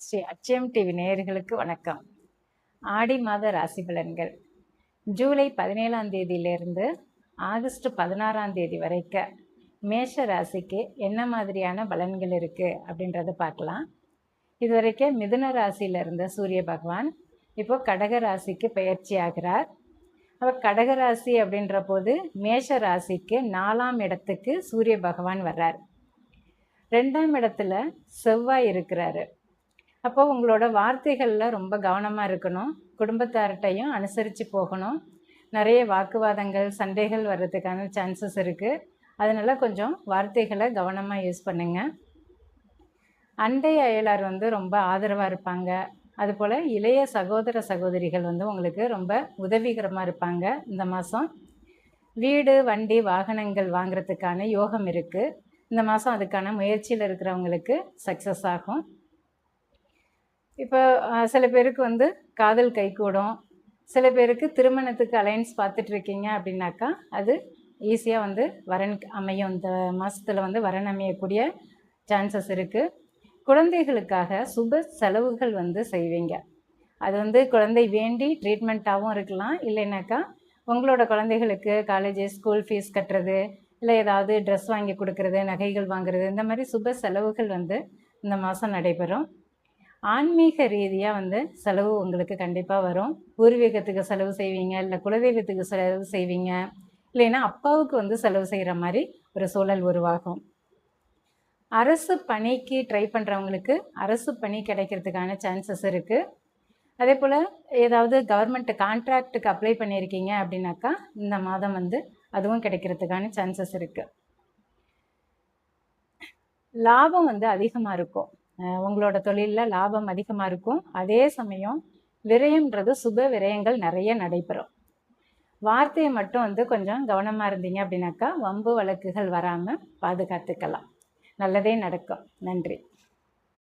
Sri அச்சயம் TV நேயர்களுக்கு வணக்கம். ஆடி மாத ராசி பலன்கள் ஜூலை 17ஆம் தேதியிலிருந்து ஆகஸ்ட் 16ஆம் தேதி வரைக்கும் மேஷ ராசிக்கு என்ன மாதிரியான பலன்கள் இருக்குது அப்படின்றத பார்க்கலாம். இது வரைக்கும் மிதுன ராசியில் இருந்த சூரிய பகவான் இப்போ கடக ராசிக்கு பயிற்சி ஆகிறார். அப்போ கடகராசி அப்படின்ற போது மேஷ ராசிக்கு 4ஆம் இடத்துக்கு சூரிய பகவான் வர்றார். 2ஆம் இடத்துல செவ்வாய் இருக்கிறாரு. அப்போ உங்களோட வார்த்தைகளில் ரொம்ப கவனமாக இருக்கணும். குடும்பத்தார்கிட்டையும் அனுசரித்து போகணும். நிறைய வாக்குவாதங்கள் சண்டைகள் வர்றதுக்கான சான்சஸ் இருக்குது. அதனால் கொஞ்சம் வார்த்தைகளை கவனமாக யூஸ் பண்ணுங்கள். அண்டை அயலார் ரொம்ப ஆதரவாக இருப்பாங்க. அதுபோல் இளைய சகோதர சகோதரிகள் உங்களுக்கு ரொம்ப உதவிகரமாக இருப்பாங்க. இந்த மாதம் வீடு வண்டி வாகனங்கள் வாங்கிறதுக்கான யோகம் இருக்குது. இந்த மாதம் அதுக்கான முயற்சியில் இருக்கிறவங்களுக்கு சக்ஸஸ் ஆகும். இப்போ சில பேருக்கு காதல் கைகூடும். சில பேருக்கு திருமணத்துக்கு அலைன்ஸ் பார்த்துட்ருக்கீங்க அப்படின்னாக்கா அது ஈஸியாக வரன் அமையும். இந்த மாதத்தில் வரன் அமையக்கூடிய சான்சஸ் இருக்குது. குழந்தைகளுக்காக சுப செலவுகள் செய்வீங்க. அது குழந்தை வேண்டி ட்ரீட்மெண்ட்டாகவும் இருக்கலாம். இல்லைனாக்கா உங்களோட குழந்தைகளுக்கு காலேஜ் ஸ்கூல் ஃபீஸ் கட்டுறது, இல்லை ஏதாவது ட்ரெஸ் வாங்கி கொடுக்குறது, நகைகள் வாங்குறது, இந்த மாதிரி சுப செலவுகள் இந்த மாதம் நடைபெறும். ஆன்மீக ரீதியாக செலவு உங்களுக்கு கண்டிப்பாக வரும். பூர்வீகத்துக்கு செலவு செய்வீங்க, இல்லை குலதெய்வத்துக்கு செலவு செய்வீங்க, இல்லைன்னா அப்பாவுக்கு செலவு செய்கிற மாதிரி ஒரு சூழல் உருவாகும். அரசு பணிக்கு ட்ரை பண்ணுறவங்களுக்கு அரசு பணி கிடைக்கிறதுக்கான சான்சஸ் இருக்குது. அதே போல் ஏதாவது கவர்மெண்ட் கான்ட்ராக்டுக்கு அப்ளை பண்ணியிருக்கீங்க அப்படின்னாக்கா இந்த மாதம் அதுவும் கிடைக்கிறதுக்கான சான்சஸ் இருக்குது. லாபம் அதிகமாக இருக்கும். உங்களோட தொழிலில் லாபம் அதிகமாக இருக்கும். அதே சமயம் விரயம்ன்றது சுப விரயங்கள் நிறைய நடைபெறும். வார்த்தையை மட்டும் கொஞ்சம் கவனமாக இருந்தீங்க அப்படின்னாக்கா வம்பு வழக்குகள் வராமல் பாதுகாத்துக்கலாம். நல்லதே நடக்கும். நன்றி.